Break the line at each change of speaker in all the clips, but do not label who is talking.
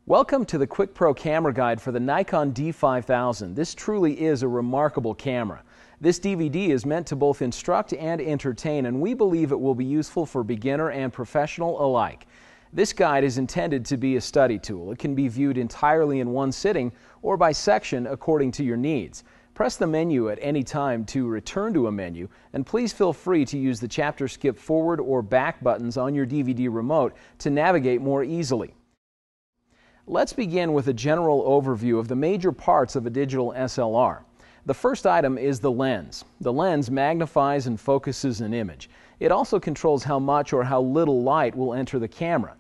Welcome to the QuickPro camera guide for the Nikon D5000. This truly is a remarkable camera. This DVD is meant to both instruct and entertain, and we believe it will be useful for beginner and professional alike. This guide is intended to be a study tool. It can be viewed entirely in one sitting or by section according to your needs. Press the menu at any time to return to a menu, and please feel free to use the chapter skip forward or back buttons on your DVD remote to navigate more easily. Let's begin with a general overview of the major parts of a digital SLR. The first item is the lens. The lens magnifies and focuses an image. It also controls how much or how little light will enter the camera.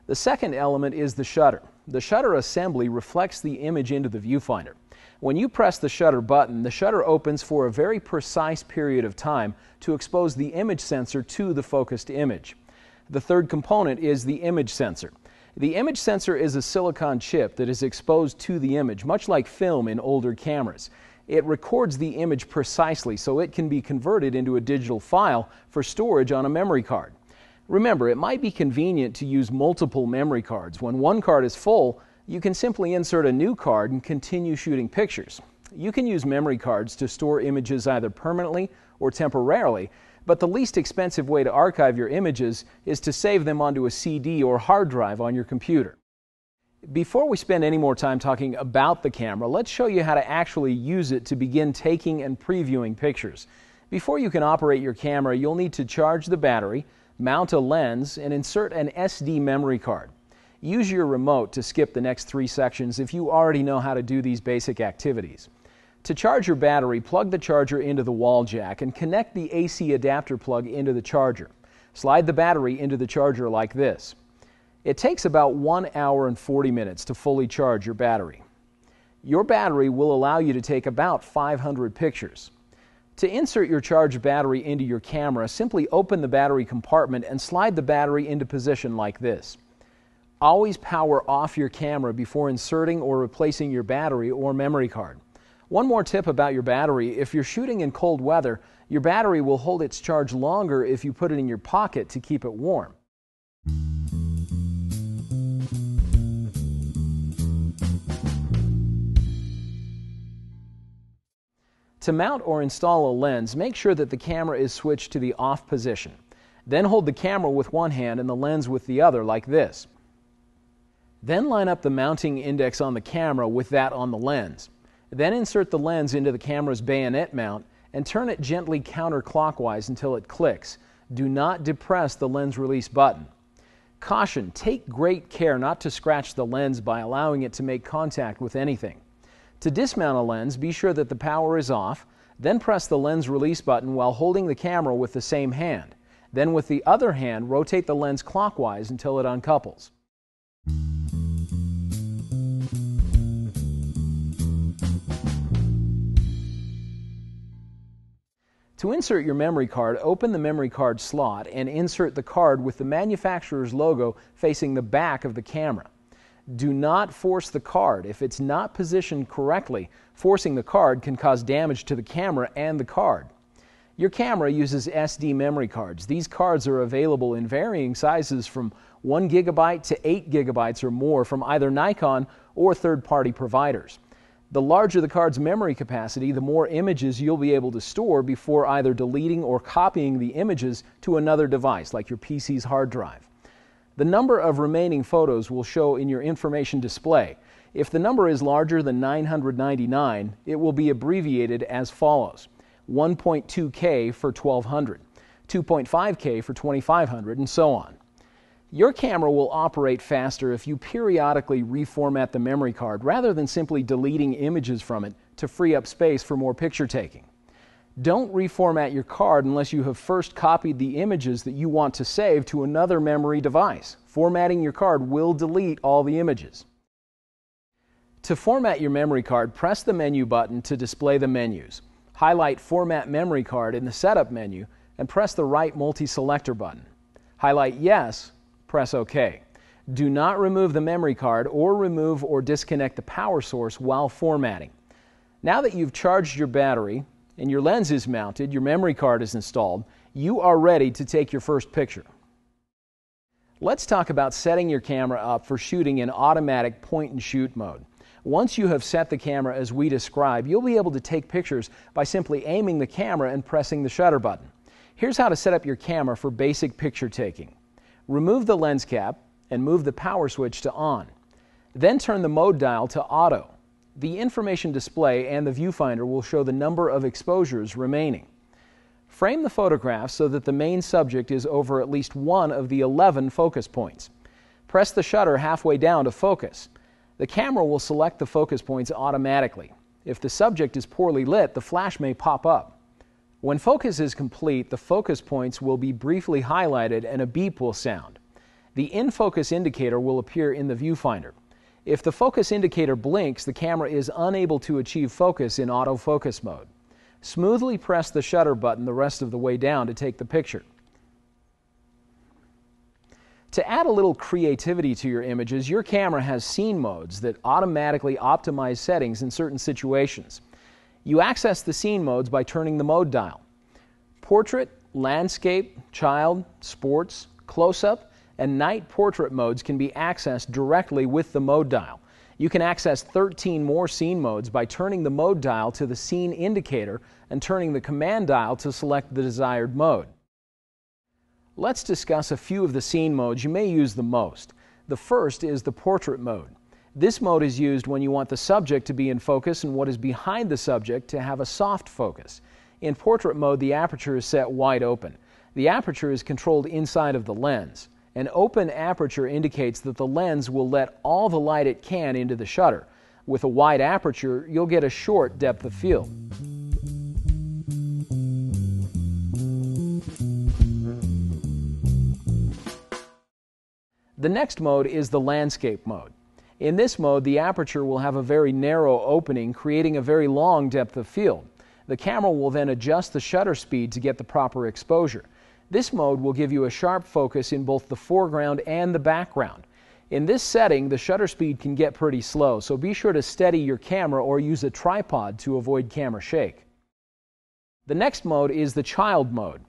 The second element is the shutter. The shutter assembly reflects the image into the viewfinder. When you press the shutter button, the shutter opens for a very precise period of time to expose the image sensor to the focused image. The third component is the image sensor. The image sensor is a silicon chip that is exposed to the image, much like film in older cameras. It records the image precisely so it can be converted into a digital file for storage on a memory card. Remember, it might be convenient to use multiple memory cards. When one card is full, you can simply insert a new card and continue shooting pictures. You can use memory cards to store images either permanently or temporarily, but the least expensive way to archive your images is to save them onto a CD or hard drive on your computer. Before we spend any more time talking about the camera, let's show you how to actually use it to begin taking and previewing pictures. Before you can operate your camera, you'll need to charge the battery, mount a lens, and insert an SD memory card. Use your remote to skip the next 3 sections if you already know how to do these basic activities. To charge your battery, plug the charger into the wall jack and connect the AC adapter plug into the charger. Slide the battery into the charger like this. It takes about 1 hour and 40 minutes to fully charge your battery. Your battery will allow you to take about 500 pictures. To insert your charged battery into your camera, simply open the battery compartment and slide the battery into position like this. Always power off your camera before inserting or replacing your battery or memory card. One more tip about your battery: if you're shooting in cold weather, your battery will hold its charge longer if you put it in your pocket to keep it warm. To mount or install a lens, make sure that the camera is switched to the off position. Then hold the camera with one hand and the lens with the other like this. Then line up the mounting index on the camera with that on the lens. Then insert the lens into the camera's bayonet mount and turn it gently counterclockwise until it clicks. Do not depress the lens release button. Caution: take great care not to scratch the lens by allowing it to make contact with anything. To dismount a lens, be sure that the power is off, then press the lens release button while holding the camera with the same hand. Then with the other hand, rotate the lens clockwise until it uncouples. To insert your memory card, open the memory card slot and insert the card with the manufacturer's logo facing the back of the camera. Do not force the card. If it's not positioned correctly, forcing the card can cause damage to the camera and the card. Your camera uses SD memory cards. These cards are available in varying sizes from 1 GB to 8 GB or more from either Nikon or third-party providers. The larger the card's memory capacity, the more images you'll be able to store before either deleting or copying the images to another device, like your PC's hard drive. The number of remaining photos will show in your information display. If the number is larger than 999, it will be abbreviated as follows: 1.2K for 1200, 2.5K for 2500, and so on. Your camera will operate faster if you periodically reformat the memory card rather than simply deleting images from it to free up space for more picture taking. Don't reformat your card unless you have first copied the images that you want to save to another memory device. Formatting your card will delete all the images. To format your memory card, press the menu button to display the menus. Highlight Format Memory Card in the Setup menu and press the right multi-selector button. Highlight Yes, press OK. Do not remove the memory card or remove or disconnect the power source while formatting. Now that you've charged your battery and your lens is mounted, your memory card is installed, you are ready to take your first picture. Let's talk about setting your camera up for shooting in automatic point-and-shoot mode. Once you have set the camera as we describe, you'll be able to take pictures by simply aiming the camera and pressing the shutter button. Here's how to set up your camera for basic picture taking. Remove the lens cap and move the power switch to on. Then turn the mode dial to auto. The information display and the viewfinder will show the number of exposures remaining. Frame the photograph so that the main subject is over at least one of the 11 focus points. Press the shutter halfway down to focus. The camera will select the focus points automatically. If the subject is poorly lit, the flash may pop up. When focus is complete, the focus points will be briefly highlighted and a beep will sound. The in-focus indicator will appear in the viewfinder. If the focus indicator blinks, the camera is unable to achieve focus in autofocus mode. Smoothly press the shutter button the rest of the way down to take the picture. To add a little creativity to your images, your camera has scene modes that automatically optimize settings in certain situations. You access the scene modes by turning the mode dial. Portrait, landscape, child, sports, close-up, and night portrait modes can be accessed directly with the mode dial. You can access 13 more scene modes by turning the mode dial to the scene indicator and turning the command dial to select the desired mode. Let's discuss a few of the scene modes you may use the most. The first is the portrait mode. This mode is used when you want the subject to be in focus and what is behind the subject to have a soft focus. In portrait mode, the aperture is set wide open. The aperture is controlled inside of the lens. An open aperture indicates that the lens will let all the light it can into the shutter. With a wide aperture, you'll get a short depth of field. The next mode is the landscape mode. In this mode, the aperture will have a very narrow opening, creating a very long depth of field. The camera will then adjust the shutter speed to get the proper exposure. This mode will give you a sharp focus in both the foreground and the background. In this setting, the shutter speed can get pretty slow, so be sure to steady your camera or use a tripod to avoid camera shake. The next mode is the child mode.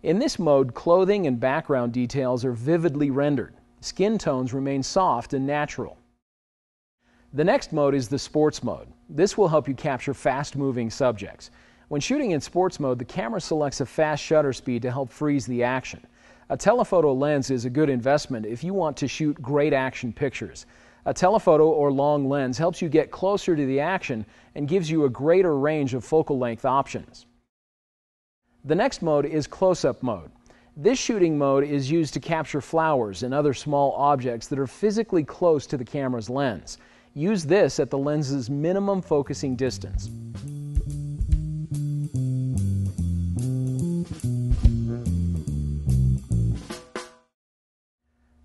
In this mode, clothing and background details are vividly rendered. Skin tones remain soft and natural. The next mode is the sports mode. This will help you capture fast-moving subjects. When shooting in sports mode, the camera selects a fast shutter speed to help freeze the action. A telephoto lens is a good investment if you want to shoot great action pictures. A telephoto or long lens helps you get closer to the action and gives you a greater range of focal length options. The next mode is close-up mode. This shooting mode is used to capture flowers and other small objects that are physically close to the camera's lens. Use this at the lens's minimum focusing distance.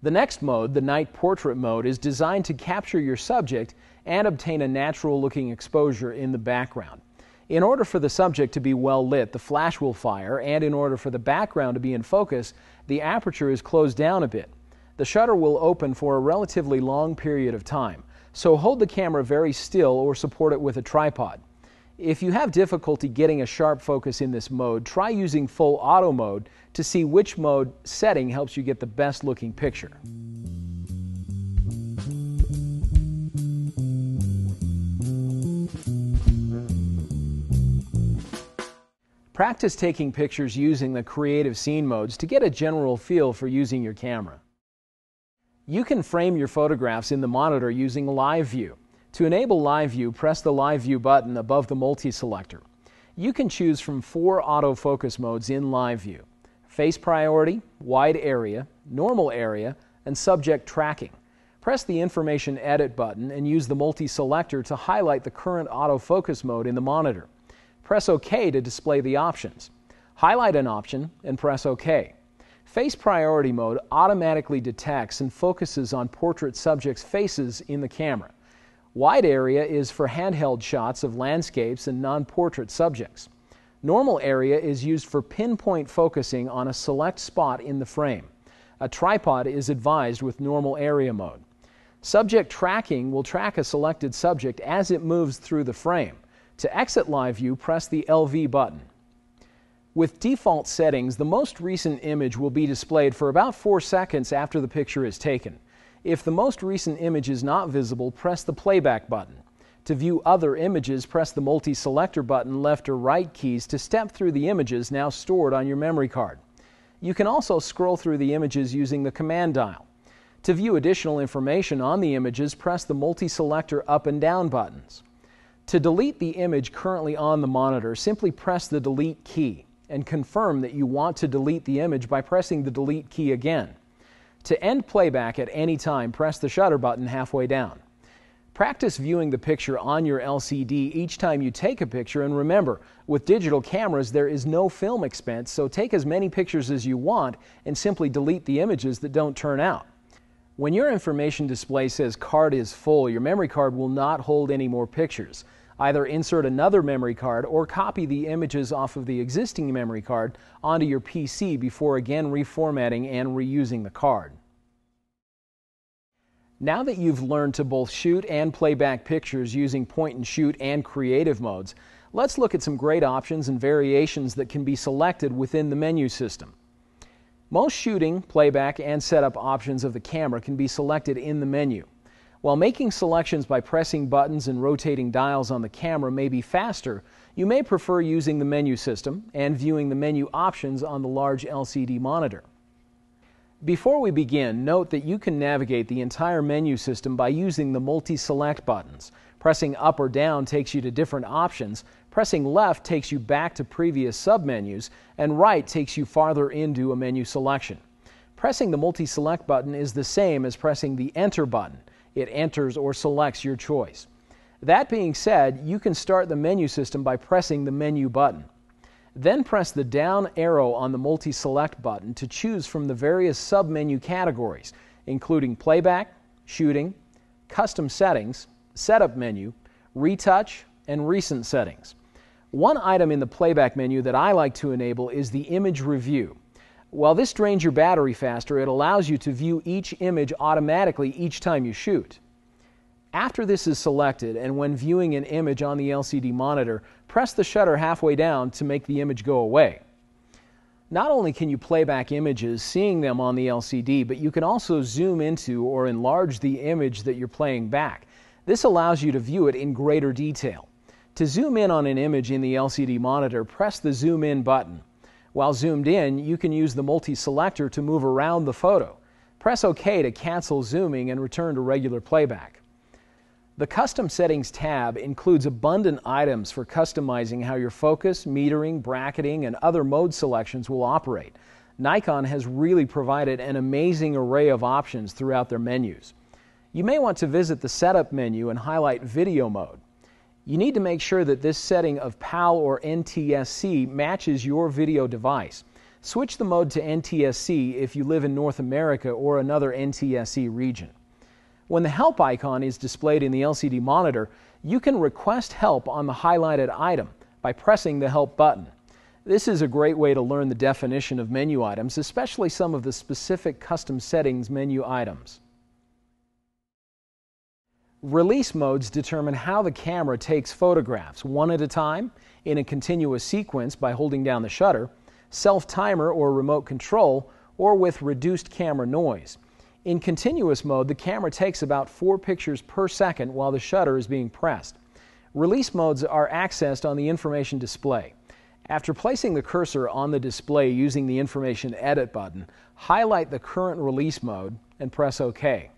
The next mode, the night portrait mode, is designed to capture your subject and obtain a natural-looking exposure in the background. In order for the subject to be well lit, the flash will fire, and in order for the background to be in focus, the aperture is closed down a bit. The shutter will open for a relatively long period of time, so hold the camera very still or support it with a tripod. If you have difficulty getting a sharp focus in this mode, try using full auto mode to see which mode setting helps you get the best looking picture. Practice taking pictures using the creative scene modes to get a general feel for using your camera. You can frame your photographs in the monitor using Live View. To enable Live View, press the Live View button above the multi-selector. You can choose from 4 autofocus modes in Live View: face priority, wide area, normal area, and subject tracking. Press the Information Edit button and use the multi-selector to highlight the current autofocus mode in the monitor. Press OK to display the options. Highlight an option and press OK. Face priority mode automatically detects and focuses on portrait subjects' faces in the camera. Wide area is for handheld shots of landscapes and non-portrait subjects. Normal area is used for pinpoint focusing on a select spot in the frame. A tripod is advised with normal area mode. Subject tracking will track a selected subject as it moves through the frame. To exit Live View, press the LV button. With default settings, the most recent image will be displayed for about 4 seconds after the picture is taken. If the most recent image is not visible, press the playback button. To view other images, press the multi-selector button left or right keys to step through the images now stored on your memory card. You can also scroll through the images using the command dial. To view additional information on the images, press the multi-selector up and down buttons. To delete the image currently on the monitor, simply press the delete key and confirm that you want to delete the image by pressing the delete key again. To end playback at any time, press the shutter button halfway down. Practice viewing the picture on your LCD each time you take a picture, and remember, with digital cameras there is no film expense, so take as many pictures as you want and simply delete the images that don't turn out. When your information display says card is full, your memory card will not hold any more pictures. Either insert another memory card or copy the images off of the existing memory card onto your PC before again reformatting and reusing the card. Now that you've learned to both shoot and play back pictures using point and shoot and creative modes, let's look at some great options and variations that can be selected within the menu system. Most shooting, playback, and setup options of the camera can be selected in the menu. While making selections by pressing buttons and rotating dials on the camera may be faster, you may prefer using the menu system and viewing the menu options on the large LCD monitor. Before we begin, note that you can navigate the entire menu system by using the multi-select buttons. Pressing up or down takes you to different options, pressing left takes you back to previous submenus, and right takes you farther into a menu selection. Pressing the multi-select button is the same as pressing the enter button. It enters or selects your choice. That being said, you can start the menu system by pressing the menu button. Then press the down arrow on the multi-select button to choose from the various sub-menu categories, including playback, shooting, custom settings, setup menu, retouch, and recent settings. One item in the playback menu that I like to enable is the image review. While this drains your battery faster, it allows you to view each image automatically each time you shoot. After this is selected, and when viewing an image on the LCD monitor, press the shutter halfway down to make the image go away. Not only can you play back images seeing them on the LCD, but you can also zoom into or enlarge the image that you're playing back. This allows you to view it in greater detail. To zoom in on an image in the LCD monitor, press the zoom in button. While zoomed in, you can use the multi-selector to move around the photo. Press OK to cancel zooming and return to regular playback. The Custom Settings tab includes abundant items for customizing how your focus, metering, bracketing, and other mode selections will operate. Nikon has really provided an amazing array of options throughout their menus. You may want to visit the Setup menu and highlight Video Mode. You need to make sure that this setting of PAL or NTSC matches your video device. Switch the mode to NTSC if you live in North America or another NTSC region. When the help icon is displayed in the LCD monitor, you can request help on the highlighted item by pressing the help button. This is a great way to learn the definition of menu items, especially some of the specific custom settings menu items. Release modes determine how the camera takes photographs, one at a time, in a continuous sequence by holding down the shutter, self-timer or remote control, or with reduced camera noise. In continuous mode, the camera takes about 4 pictures per second while the shutter is being pressed. Release modes are accessed on the information display. After placing the cursor on the display using the Information Edit button, highlight the current release mode and press OK.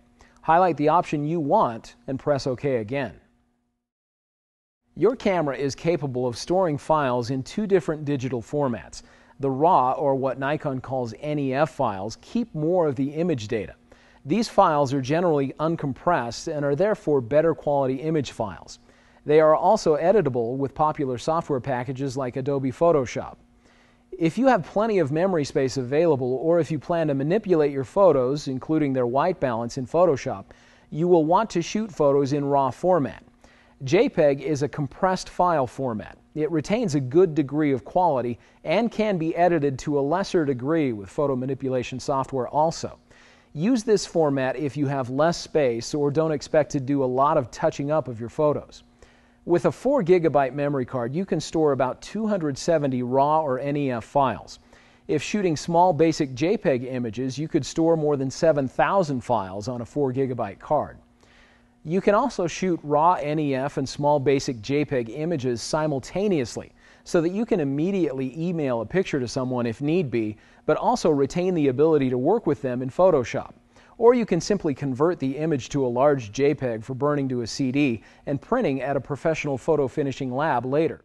Highlight the option you want and press OK again. Your camera is capable of storing files in 2 different digital formats. The RAW, or what Nikon calls NEF files, keep more of the image data. These files are generally uncompressed and are therefore better quality image files. They are also editable with popular software packages like Adobe Photoshop. If you have plenty of memory space available, or if you plan to manipulate your photos, including their white balance in Photoshop, you will want to shoot photos in RAW format. JPEG is a compressed file format. It retains a good degree of quality and can be edited to a lesser degree with photo manipulation software also. Use this format if you have less space or don't expect to do a lot of touching up of your photos. With a 4 GB memory card, you can store about 270 RAW or NEF files. If shooting small basic JPEG images, you could store more than 7,000 files on a 4 GB card. You can also shoot RAW NEF and small basic JPEG images simultaneously so that you can immediately email a picture to someone if need be, but also retain the ability to work with them in Photoshop. Or you can simply convert the image to a large JPEG for burning to a CD and printing at a professional photo finishing lab later.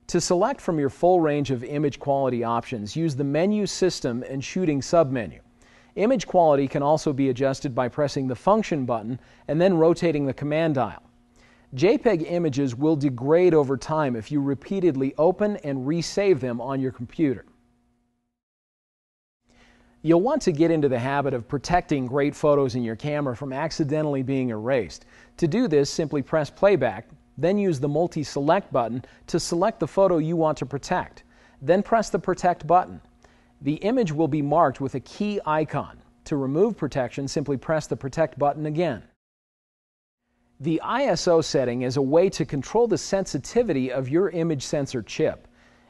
To select from your full range of image quality options, use the Menu System and Shooting submenu. Image quality can also be adjusted by pressing the Function button and then rotating the command dial. JPEG images will degrade over time if you repeatedly open and resave them on your computer. You'll want to get into the habit of protecting great photos in your camera from accidentally being erased. To do this, simply press Playback, then use the Multi-Select button to select the photo you want to protect. Then press the Protect button. The image will be marked with a key icon. To remove protection, simply press the Protect button again. The ISO setting is a way to control the sensitivity of your image sensor chip.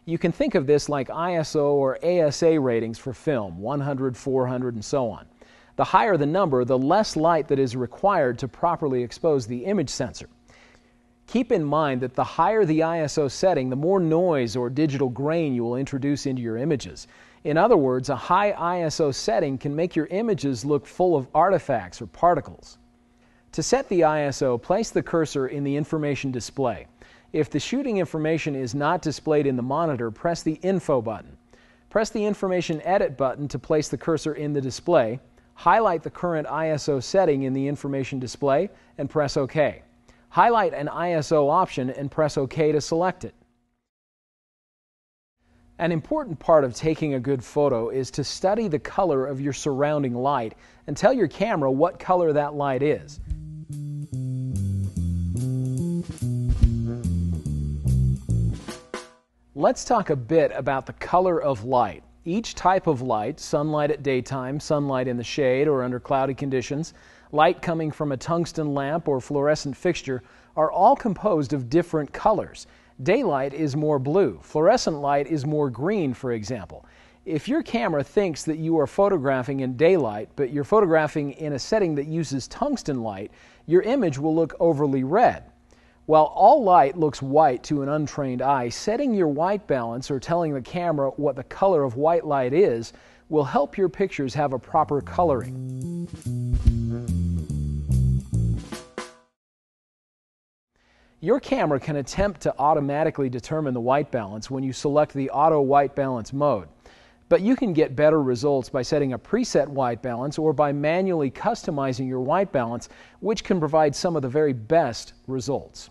You can think of this like ISO or ASA ratings for film, 100, 400, and so on. The higher the number, the less light that is required to properly expose the image sensor. Keep in mind that the higher the ISO setting, the more noise or digital grain you will introduce into your images. In other words, a high ISO setting can make your images look full of artifacts or particles. To set the ISO, place the cursor in the information display. If the shooting information is not displayed in the monitor, press the Info button. Press the Information Edit button to place the cursor in the display. Highlight the current ISO setting in the information display and press OK. Highlight an ISO option and press OK to select it. An important part of taking a good photo is to study the color of your surrounding light and tell your camera what color that light is. Let's talk a bit about the color of light. Each type of light, sunlight at daytime, sunlight in the shade or under cloudy conditions, light coming from a tungsten lamp or fluorescent fixture, are all composed of different colors. Daylight is more blue. Fluorescent light is more green, for example. If your camera thinks that you are photographing in daylight, but you're photographing in a setting that uses tungsten light, your image will look overly red. While all light looks white to an untrained eye, setting your white balance or telling the camera what the color of white light is will help your pictures have a proper coloring. Your camera can attempt to automatically determine the white balance when you select the Auto White Balance mode. But you can get better results by setting a preset white balance or by manually customizing your white balance, which can provide some of the very best results.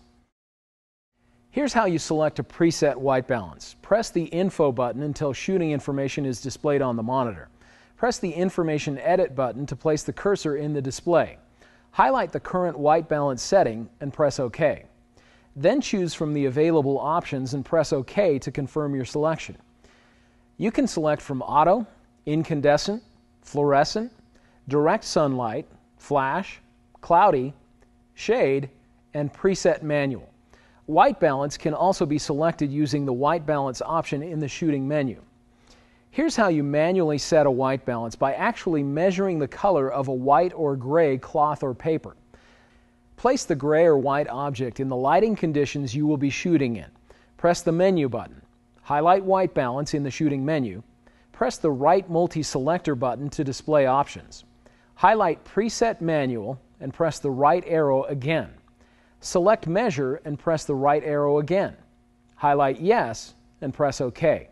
Here's how you select a preset white balance. Press the Info button until shooting information is displayed on the monitor. Press the Information Edit button to place the cursor in the display. Highlight the current white balance setting and press OK. Then choose from the available options and press OK to confirm your selection. You can select from Auto, Incandescent, Fluorescent, Direct Sunlight, Flash, Cloudy, Shade, and Preset Manual. White balance can also be selected using the white balance option in the shooting menu. Here's how you manually set a white balance by actually measuring the color of a white or gray cloth or paper. Place the gray or white object in the lighting conditions you will be shooting in. Press the Menu button. Highlight white balance in the shooting menu. Press the right multi-selector button to display options. Highlight Preset Manual and press the right arrow again. Select Measure and press the right arrow again. Highlight Yes and press OK.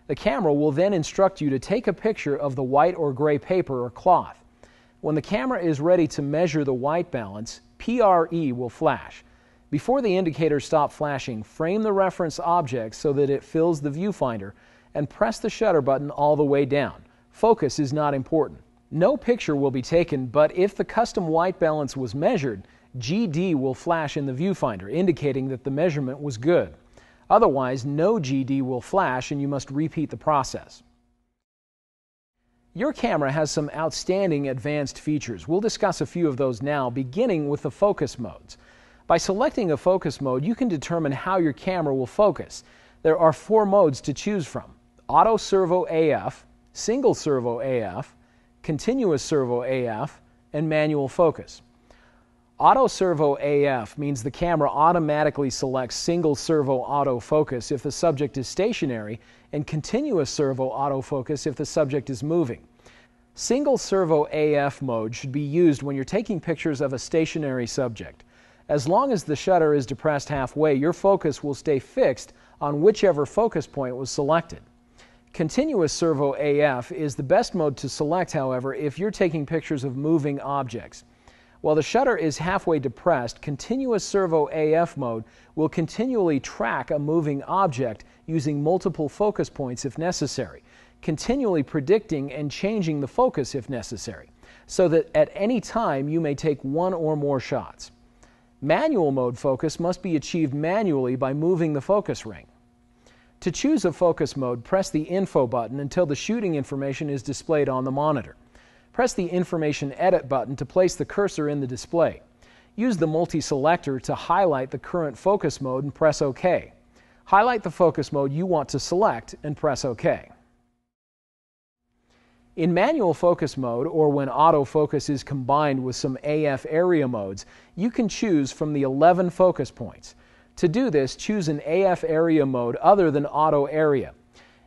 The camera will then instruct you to take a picture of the white or gray paper or cloth. When the camera is ready to measure the white balance, PRE will flash. Before the indicators stop flashing, frame the reference object so that it fills the viewfinder and press the shutter button all the way down. Focus is not important. No picture will be taken, but if the custom white balance was measured, GD will flash in the viewfinder, indicating that the measurement was good. Otherwise, no GD will flash and you must repeat the process. Your camera has some outstanding advanced features. We'll discuss a few of those now, beginning with the focus modes. By selecting a focus mode, you can determine how your camera will focus. There are 4 modes to choose from: Auto Servo AF, Single Servo AF, Continuous Servo AF, and Manual Focus. Auto Servo AF means the camera automatically selects Single Servo Autofocus if the subject is stationary and Continuous Servo Autofocus if the subject is moving. Single Servo AF mode should be used when you're taking pictures of a stationary subject. As long as the shutter is depressed halfway, your focus will stay fixed on whichever focus point was selected. Continuous Servo AF is the best mode to select, however, if you're taking pictures of moving objects. While the shutter is halfway depressed, Continuous Servo AF mode will continually track a moving object using multiple focus points if necessary, continually predicting and changing the focus if necessary, so that at any time you may take 1 or more shots. Manual mode focus must be achieved manually by moving the focus ring. To choose a focus mode, press the Info button until the shooting information is displayed on the monitor. Press the Information Edit button to place the cursor in the display. Use the multi-selector to highlight the current focus mode and press OK. Highlight the focus mode you want to select and press OK. In manual focus mode, or when autofocus is combined with some AF area modes, you can choose from the 11 focus points. To do this, choose an AF area mode other than auto area.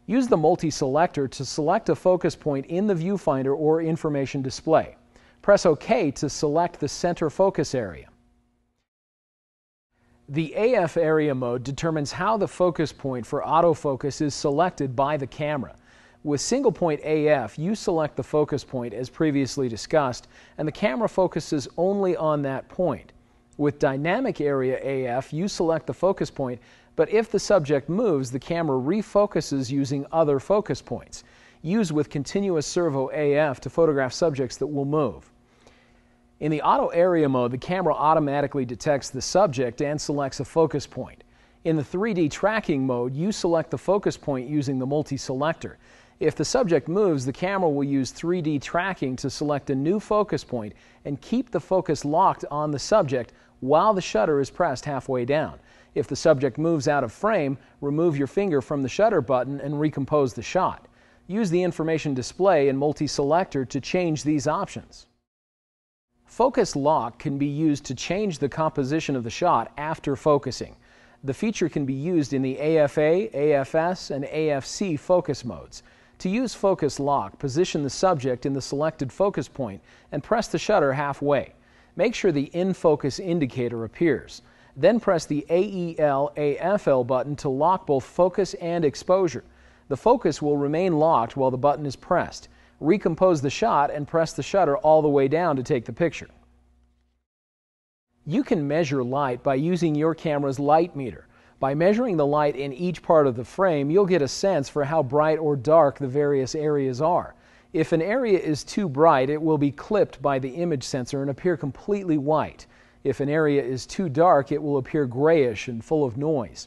Use the multi-selector to select a focus point in the viewfinder or information display. Press OK to select the center focus area. The AF area mode determines how the focus point for autofocus is selected by the camera. With single point AF, you select the focus point as previously discussed, and the camera focuses only on that point. With dynamic area AF, you select the focus point, but if the subject moves, the camera refocuses using other focus points. Use with Continuous Servo AF to photograph subjects that will move. In the auto area mode, the camera automatically detects the subject and selects a focus point. In the 3D tracking mode, you select the focus point using the multi-selector. If the subject moves, the camera will use 3D tracking to select a new focus point and keep the focus locked on the subject while the shutter is pressed halfway down. If the subject moves out of frame, remove your finger from the shutter button and recompose the shot. Use the information display and multi-selector to change these options. Focus lock can be used to change the composition of the shot after focusing. The feature can be used in the AFA, AFS, and AFC focus modes. To use focus lock, position the subject in the selected focus point and press the shutter halfway. Make sure the in-focus indicator appears. Then press the AEL, AFL button to lock both focus and exposure. The focus will remain locked while the button is pressed. Recompose the shot and press the shutter all the way down to take the picture. You can measure light by using your camera's light meter. By measuring the light in each part of the frame, you'll get a sense for how bright or dark the various areas are. If an area is too bright, it will be clipped by the image sensor and appear completely white. If an area is too dark, it will appear grayish and full of noise.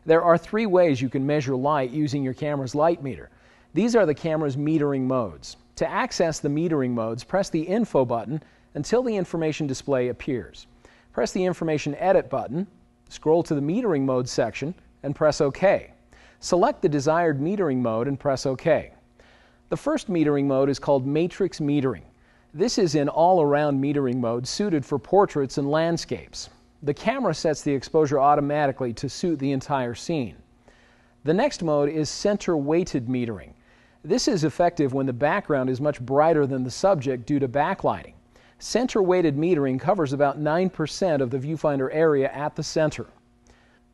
There are 3 ways you can measure light using your camera's light meter. These are the camera's metering modes. To access the metering modes, press the Info button until the information display appears. Press the Information Edit button, scroll to the metering mode section, and press OK. Select the desired metering mode and press OK. The first metering mode is called Matrix Metering. This is an all-around metering mode suited for portraits and landscapes. The camera sets the exposure automatically to suit the entire scene. The next mode is Center-Weighted Metering. This is effective when the background is much brighter than the subject due to backlighting. Center-weighted metering covers about 9% of the viewfinder area at the center.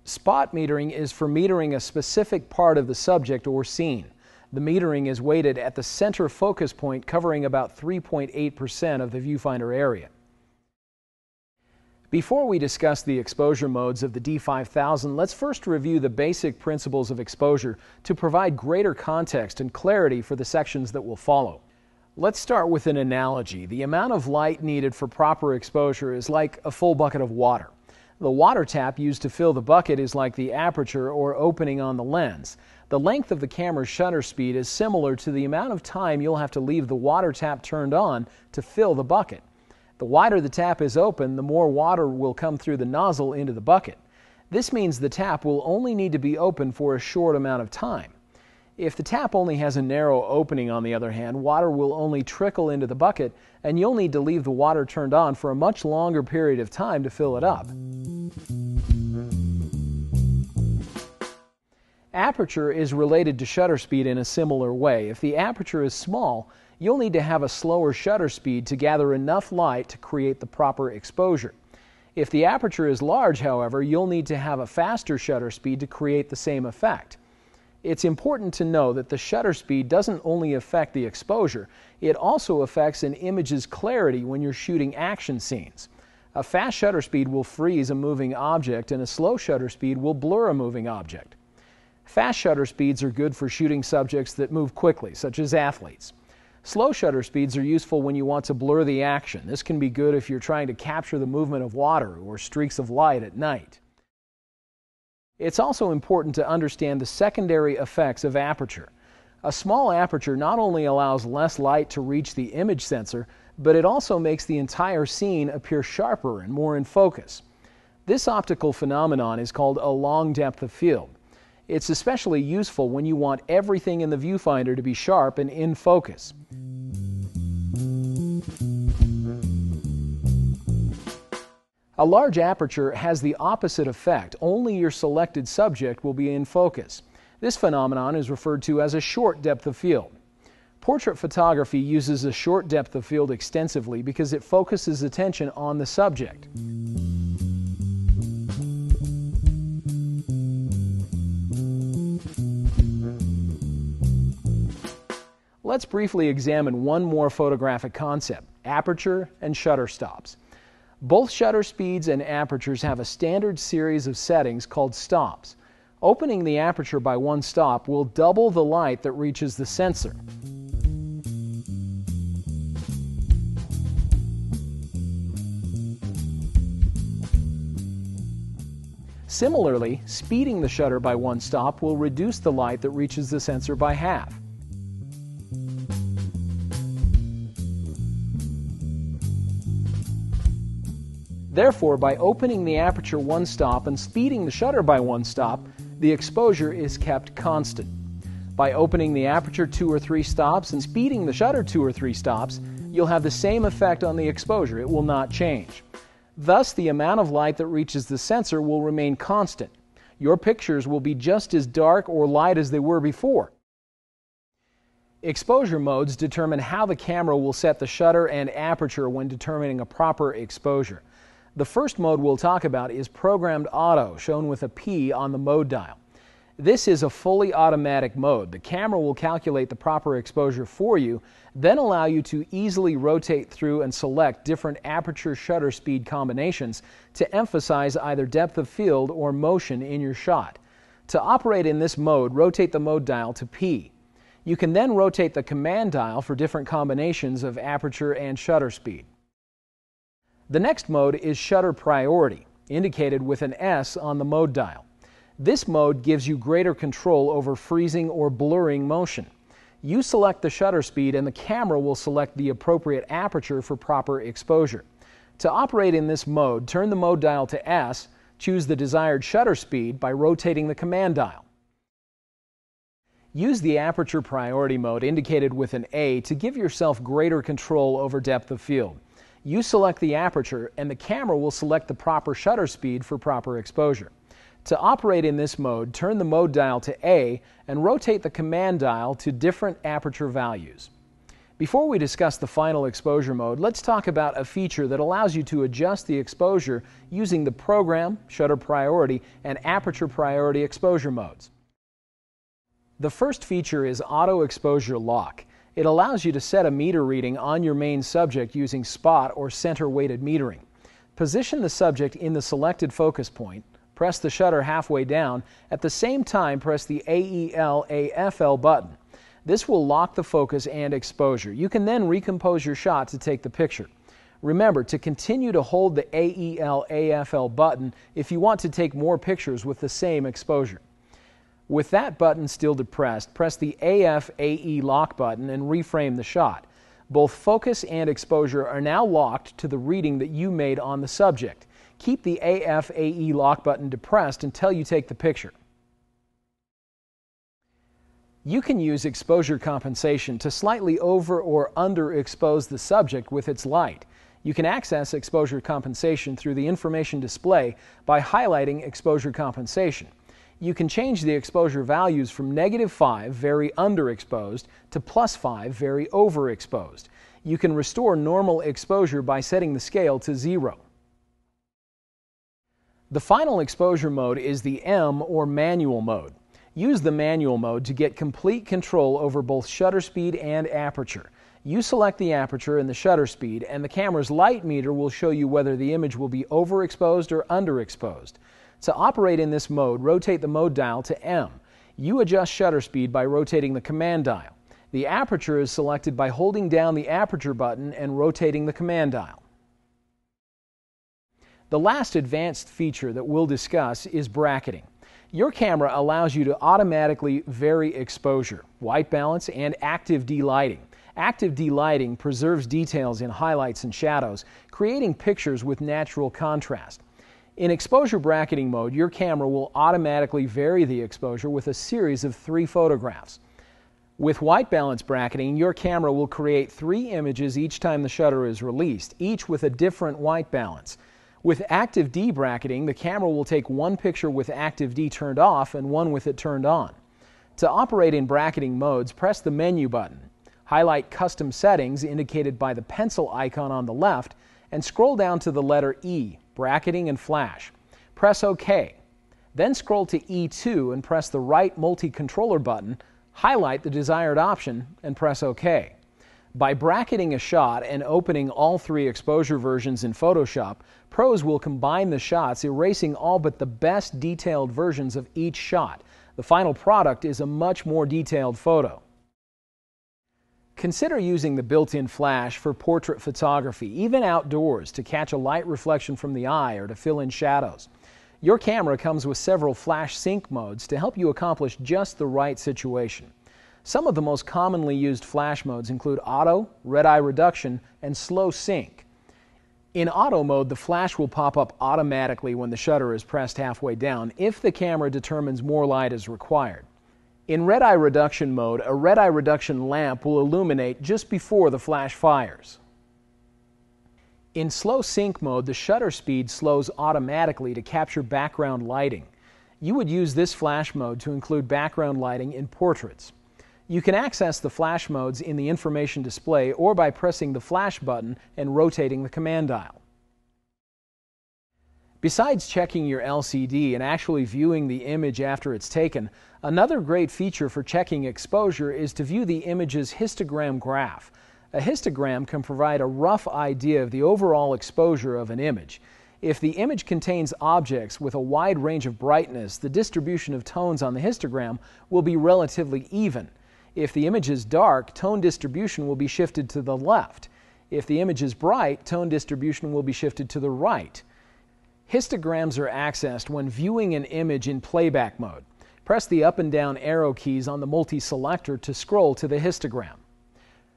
Spot metering is for metering a specific part of the subject or scene. The metering is weighted at the center focus point, covering about 3.8% of the viewfinder area. Before we discuss the exposure modes of the D5000, let's first review the basic principles of exposure to provide greater context and clarity for the sections that will follow. Let's start with an analogy. The amount of light needed for proper exposure is like a full bucket of water. The water tap used to fill the bucket is like the aperture or opening on the lens. The length of the camera's shutter speed is similar to the amount of time you'll have to leave the water tap turned on to fill the bucket. The wider the tap is open, the more water will come through the nozzle into the bucket. This means the tap will only need to be open for a short amount of time. If the tap only has a narrow opening, on the other hand, water will only trickle into the bucket, and you'll need to leave the water turned on for a much longer period of time to fill it up. Aperture is related to shutter speed in a similar way. If the aperture is small, you'll need to have a slower shutter speed to gather enough light to create the proper exposure. If the aperture is large, however, you'll need to have a faster shutter speed to create the same effect. It's important to know that the shutter speed doesn't only affect the exposure, it also affects an image's clarity when you're shooting action scenes. A fast shutter speed will freeze a moving object, and a slow shutter speed will blur a moving object. Fast shutter speeds are good for shooting subjects that move quickly, such as athletes. Slow shutter speeds are useful when you want to blur the action. This can be good if you're trying to capture the movement of water or streaks of light at night. It's also important to understand the secondary effects of aperture. A small aperture not only allows less light to reach the image sensor, but it also makes the entire scene appear sharper and more in focus. This optical phenomenon is called a long depth of field. It's especially useful when you want everything in the viewfinder to be sharp and in focus. A large aperture has the opposite effect. Only your selected subject will be in focus. This phenomenon is referred to as a short depth of field. Portrait photography uses a short depth of field extensively because it focuses attention on the subject. Let's briefly examine one more photographic concept: aperture and shutter stops. Both shutter speeds and apertures have a standard series of settings called stops. Opening the aperture by one stop will double the light that reaches the sensor. Similarly, speeding the shutter by one stop will reduce the light that reaches the sensor by half. Therefore, by opening the aperture one stop and speeding the shutter by one stop, the exposure is kept constant. By opening the aperture 2 or 3 stops and speeding the shutter 2 or 3 stops, you'll have the same effect on the exposure. It will not change. Thus, the amount of light that reaches the sensor will remain constant. Your pictures will be just as dark or light as they were before. Exposure modes determine how the camera will set the shutter and aperture when determining a proper exposure. The first mode we'll talk about is programmed auto, shown with a P on the mode dial. This is a fully automatic mode. The camera will calculate the proper exposure for you, then allow you to easily rotate through and select different aperture shutter speed combinations to emphasize either depth of field or motion in your shot. To operate in this mode, rotate the mode dial to P. You can then rotate the command dial for different combinations of aperture and shutter speed. The next mode is shutter priority, indicated with an S on the mode dial. This mode gives you greater control over freezing or blurring motion. You select the shutter speed and the camera will select the appropriate aperture for proper exposure. To operate in this mode, turn the mode dial to S, choose the desired shutter speed by rotating the command dial. Use the aperture priority mode, indicated with an A, to give yourself greater control over depth of field. You select the aperture and the camera will select the proper shutter speed for proper exposure. To operate in this mode, turn the mode dial to A and rotate the command dial to different aperture values. Before we discuss the final exposure mode, let's talk about a feature that allows you to adjust the exposure using the program, shutter priority, and aperture priority exposure modes. The first feature is auto exposure lock. It allows you to set a meter reading on your main subject using spot or center weighted metering. Position the subject in the selected focus point, press the shutter halfway down, at the same time press the AEL/AFL button. This will lock the focus and exposure. You can then recompose your shot to take the picture. Remember to continue to hold the AEL/AFL button if you want to take more pictures with the same exposure. With that button still depressed, press the AF/AE lock button and reframe the shot. Both focus and exposure are now locked to the reading that you made on the subject. Keep the AF/AE lock button depressed until you take the picture. You can use exposure compensation to slightly over or underexpose the subject with its light. You can access exposure compensation through the information display by highlighting exposure compensation. You can change the exposure values from -5, very underexposed, to +5, very overexposed. You can restore normal exposure by setting the scale to 0. The final exposure mode is the M or manual mode. Use the manual mode to get complete control over both shutter speed and aperture. You select the aperture and the shutter speed, and the camera's light meter will show you whether the image will be overexposed or underexposed. To operate in this mode, rotate the mode dial to M. You adjust shutter speed by rotating the command dial. The aperture is selected by holding down the aperture button and rotating the command dial. The last advanced feature that we'll discuss is bracketing. Your camera allows you to automatically vary exposure, white balance, and active delighting. Active delighting preserves details in highlights and shadows, creating pictures with natural contrast. In exposure bracketing mode, your camera will automatically vary the exposure with a series of 3 photographs. With white balance bracketing, your camera will create 3 images each time the shutter is released, each with a different white balance. With active D bracketing, the camera will take 1 picture with active D turned off and 1 with it turned on. To operate in bracketing modes, press the menu button. Highlight Custom Settings, indicated by the pencil icon on the left, and scroll down to the letter E, Bracketing and Flash. Press OK. Then scroll to E2 and press the right multi-controller button, highlight the desired option, and press OK. By bracketing a shot and opening all 3 exposure versions in Photoshop, pros will combine the shots, erasing all but the best detailed versions of each shot. The final product is a much more detailed photo. Consider using the built-in flash for portrait photography, even outdoors, to catch a light reflection from the eye or to fill in shadows. Your camera comes with several flash sync modes to help you accomplish just the right situation. Some of the most commonly used flash modes include auto, red-eye reduction, and slow sync. In auto mode, the flash will pop up automatically when the shutter is pressed halfway down if the camera determines more light is required. In red-eye reduction mode, a red-eye reduction lamp will illuminate just before the flash fires. In slow sync mode, the shutter speed slows automatically to capture background lighting. You would use this flash mode to include background lighting in portraits. You can access the flash modes in the information display or by pressing the flash button and rotating the command dial. Besides checking your LCD and actually viewing the image after it's taken, another great feature for checking exposure is to view the image's histogram graph. A histogram can provide a rough idea of the overall exposure of an image. If the image contains objects with a wide range of brightness, the distribution of tones on the histogram will be relatively even. If the image is dark, tone distribution will be shifted to the left. If the image is bright, tone distribution will be shifted to the right. Histograms are accessed when viewing an image in playback mode. Press the up and down arrow keys on the multi-selector to scroll to the histogram.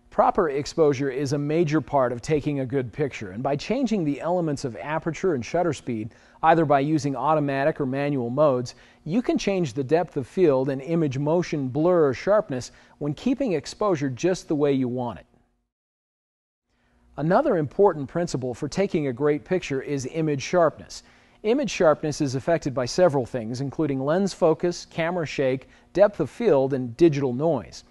Proper exposure is a major part of taking a good picture, and by changing the elements of aperture and shutter speed, either by using automatic or manual modes, you can change the depth of field and image motion, blur, or sharpness when keeping exposure just the way you want it. Another important principle for taking a great picture is image sharpness. Image sharpness is affected by several things, including lens focus, camera shake, depth of field, and digital noise.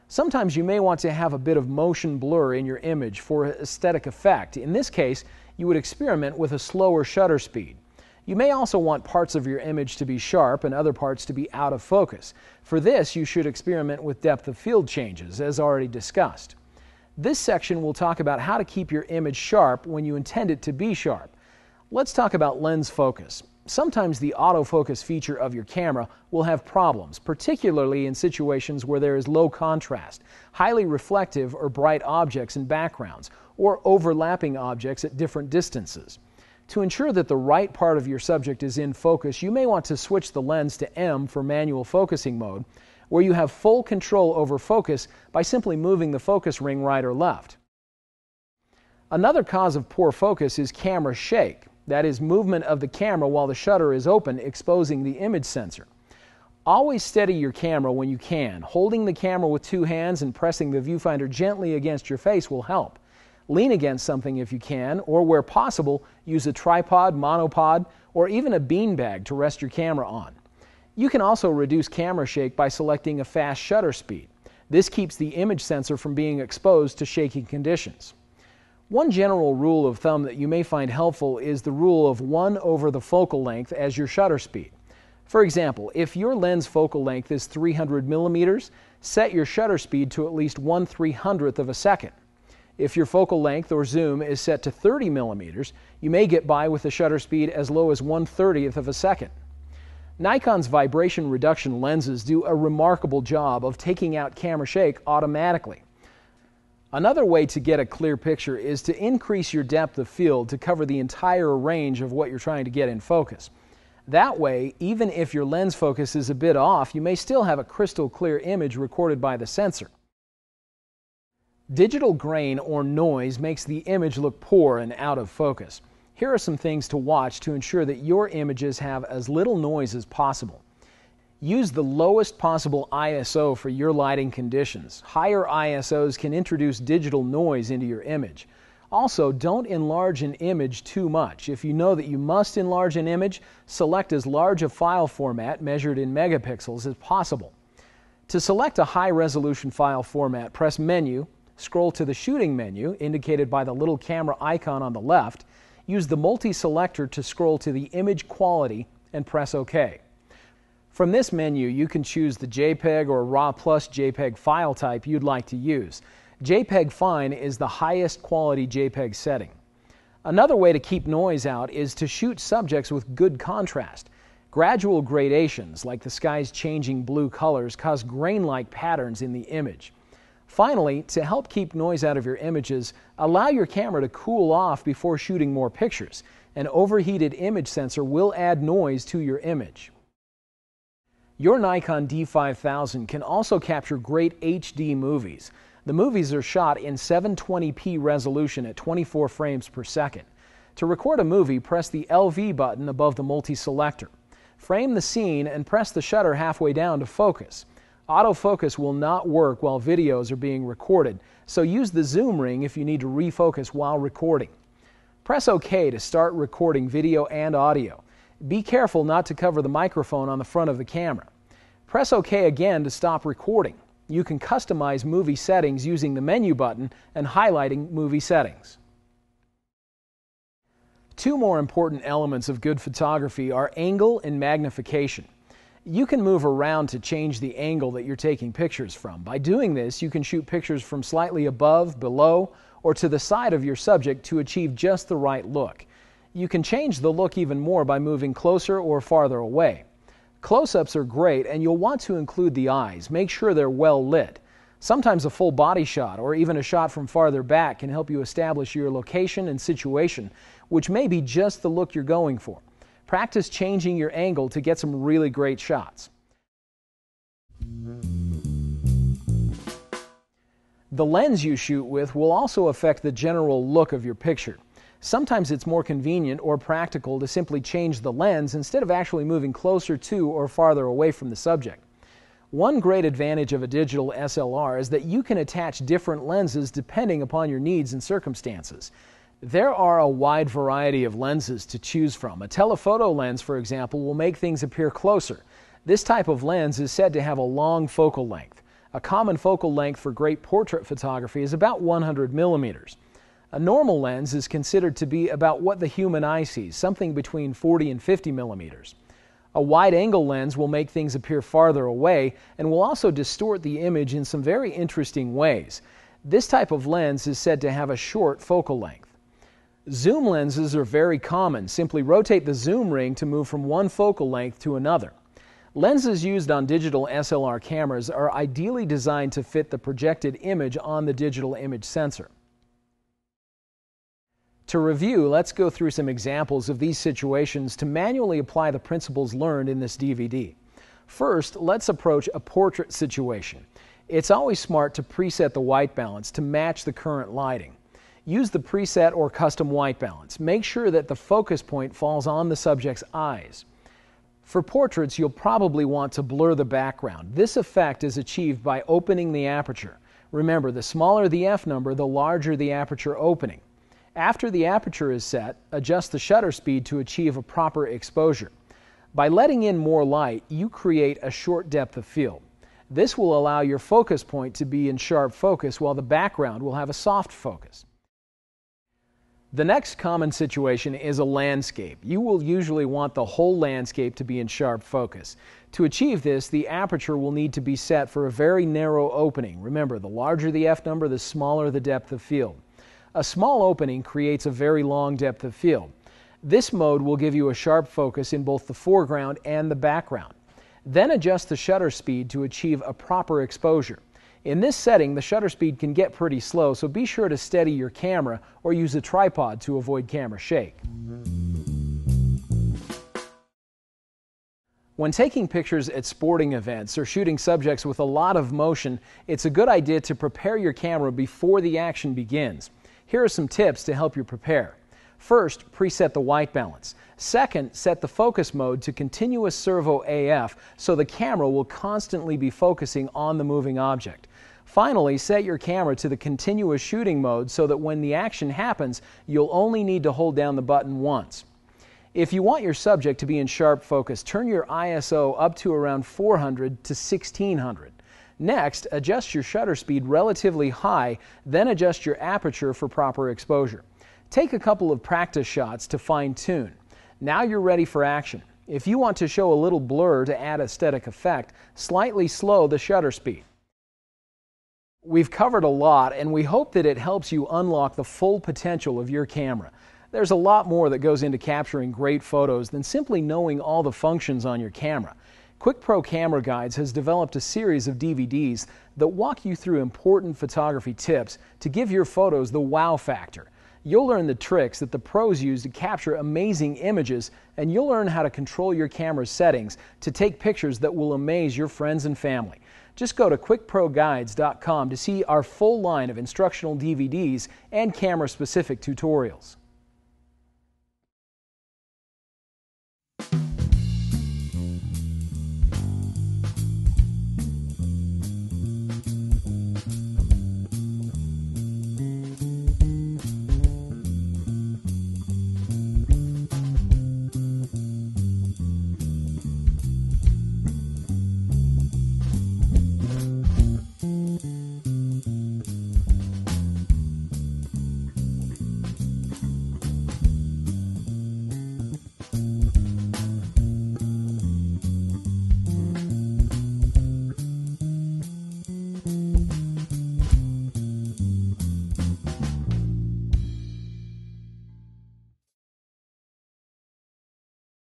Sometimes you may want to have a bit of motion blur in your image for aesthetic effect. In this case, you would experiment with a slower shutter speed. You may also want parts of your image to be sharp and other parts to be out of focus. For this, you should experiment with depth of field changes, as already discussed. This section will talk about how to keep your image sharp when you intend it to be sharp. Let's talk about lens focus. Sometimes the autofocus feature of your camera will have problems, particularly in situations where there is low contrast, highly reflective or bright objects and backgrounds, or overlapping objects at different distances. To ensure that the right part of your subject is in focus, you may want to switch the lens to M for manual focusing mode, where you have full control over focus by simply moving the focus ring right or left. Another cause of poor focus is camera shake. That is, movement of the camera while the shutter is open, exposing the image sensor. Always steady your camera when you can. Holding the camera with two hands and pressing the viewfinder gently against your face will help. Lean against something if you can, or where possible, use a tripod, monopod, or even a beanbag to rest your camera on. You can also reduce camera shake by selecting a fast shutter speed. This keeps the image sensor from being exposed to shaking conditions. One general rule of thumb that you may find helpful is the rule of 1 over the focal length as your shutter speed. For example, if your lens focal length is 300 millimeters, set your shutter speed to at least 1/300th of a second. If your focal length or zoom is set to 30 millimeters, you may get by with a shutter speed as low as 1/30th of a second. Nikon's vibration reduction lenses do a remarkable job of taking out camera shake automatically. Another way to get a clear picture is to increase your depth of field to cover the entire range of what you're trying to get in focus. That way, even if your lens focus is a bit off, you may still have a crystal clear image recorded by the sensor. Digital grain or noise makes the image look poor and out of focus. Here are some things to watch to ensure that your images have as little noise as possible. Use the lowest possible ISO for your lighting conditions. Higher ISOs can introduce digital noise into your image. Also, don't enlarge an image too much. If you know that you must enlarge an image, select as large a file format measured in megapixels as possible. To select a high-resolution file format, press Menu, scroll to the Shooting menu, indicated by the little camera icon on the left, use the multi-selector to scroll to the Image Quality, and press OK. From this menu, you can choose the JPEG or RAW plus JPEG file type you'd like to use. JPEG Fine is the highest quality JPEG setting. Another way to keep noise out is to shoot subjects with good contrast. Gradual gradations, like the sky's changing blue colors, cause grain-like patterns in the image. Finally, to help keep noise out of your images, allow your camera to cool off before shooting more pictures. An overheated image sensor will add noise to your image. Your Nikon D5000 can also capture great HD movies. The movies are shot in 720p resolution at 24 frames per second. To record a movie, press the LV button above the multi-selector. Frame the scene and press the shutter halfway down to focus. Autofocus will not work while videos are being recorded, so use the zoom ring if you need to refocus while recording. Press OK to start recording video and audio. Be careful not to cover the microphone on the front of the camera. Press OK again to stop recording. You can customize movie settings using the menu button and highlighting movie settings. Two more important elements of good photography are angle and magnification. You can move around to change the angle that you're taking pictures from. By doing this, you can shoot pictures from slightly above, below, or to the side of your subject to achieve just the right look. You can change the look even more by moving closer or farther away. Close-ups are great, and you'll want to include the eyes. Make sure they're well lit. Sometimes a full body shot or even a shot from farther back can help you establish your location and situation, which may be just the look you're going for. Practice changing your angle to get some really great shots. The lens you shoot with will also affect the general look of your picture. Sometimes it's more convenient or practical to simply change the lens instead of actually moving closer to or farther away from the subject. One great advantage of a digital SLR is that you can attach different lenses depending upon your needs and circumstances. There are a wide variety of lenses to choose from. A telephoto lens, for example, will make things appear closer. This type of lens is said to have a long focal length. A common focal length for great portrait photography is about 100 millimeters. A normal lens is considered to be about what the human eye sees, something between 40 and 50 millimeters. A wide-angle lens will make things appear farther away and will also distort the image in some very interesting ways. This type of lens is said to have a short focal length. Zoom lenses are very common. Simply rotate the zoom ring to move from one focal length to another. Lenses used on digital SLR cameras are ideally designed to fit the projected image on the digital image sensor. To review, let's go through some examples of these situations to manually apply the principles learned in this DVD. First, let's approach a portrait situation. It's always smart to preset the white balance to match the current lighting. Use the preset or custom white balance. Make sure that the focus point falls on the subject's eyes. For portraits, you'll probably want to blur the background. This effect is achieved by opening the aperture. Remember, the smaller the f number, the larger the aperture opening. After the aperture is set, adjust the shutter speed to achieve a proper exposure. By letting in more light, you create a short depth of field. This will allow your focus point to be in sharp focus while the background will have a soft focus. The next common situation is a landscape. You will usually want the whole landscape to be in sharp focus. To achieve this, the aperture will need to be set for a very narrow opening. Remember, the larger the f number, the smaller the depth of field. A small opening creates a very long depth of field. This mode will give you a sharp focus in both the foreground and the background. Then adjust the shutter speed to achieve a proper exposure. In this setting, the shutter speed can get pretty slow, so be sure to steady your camera or use a tripod to avoid camera shake. When taking pictures at sporting events or shooting subjects with a lot of motion, it's a good idea to prepare your camera before the action begins. Here are some tips to help you prepare. First, preset the white balance. Second, set the focus mode to continuous servo AF so the camera will constantly be focusing on the moving object. Finally, set your camera to the continuous shooting mode so that when the action happens, you'll only need to hold down the button once. If you want your subject to be in sharp focus, turn your ISO up to around 400 to 1600. Next, adjust your shutter speed relatively high, then adjust your aperture for proper exposure. Take a couple of practice shots to fine-tune. Now you're ready for action. If you want to show a little blur to add aesthetic effect, slightly slow the shutter speed. We've covered a lot, and we hope that it helps you unlock the full potential of your camera. There's a lot more that goes into capturing great photos than simply knowing all the functions on your camera. QuickPro Camera Guides has developed a series of DVDs that walk you through important photography tips to give your photos the wow factor. You'll learn the tricks that the pros use to capture amazing images, and you'll learn how to control your camera's settings to take pictures that will amaze your friends and family. Just go to QuickProGuides.com to see our full line of instructional DVDs and camera-specific tutorials.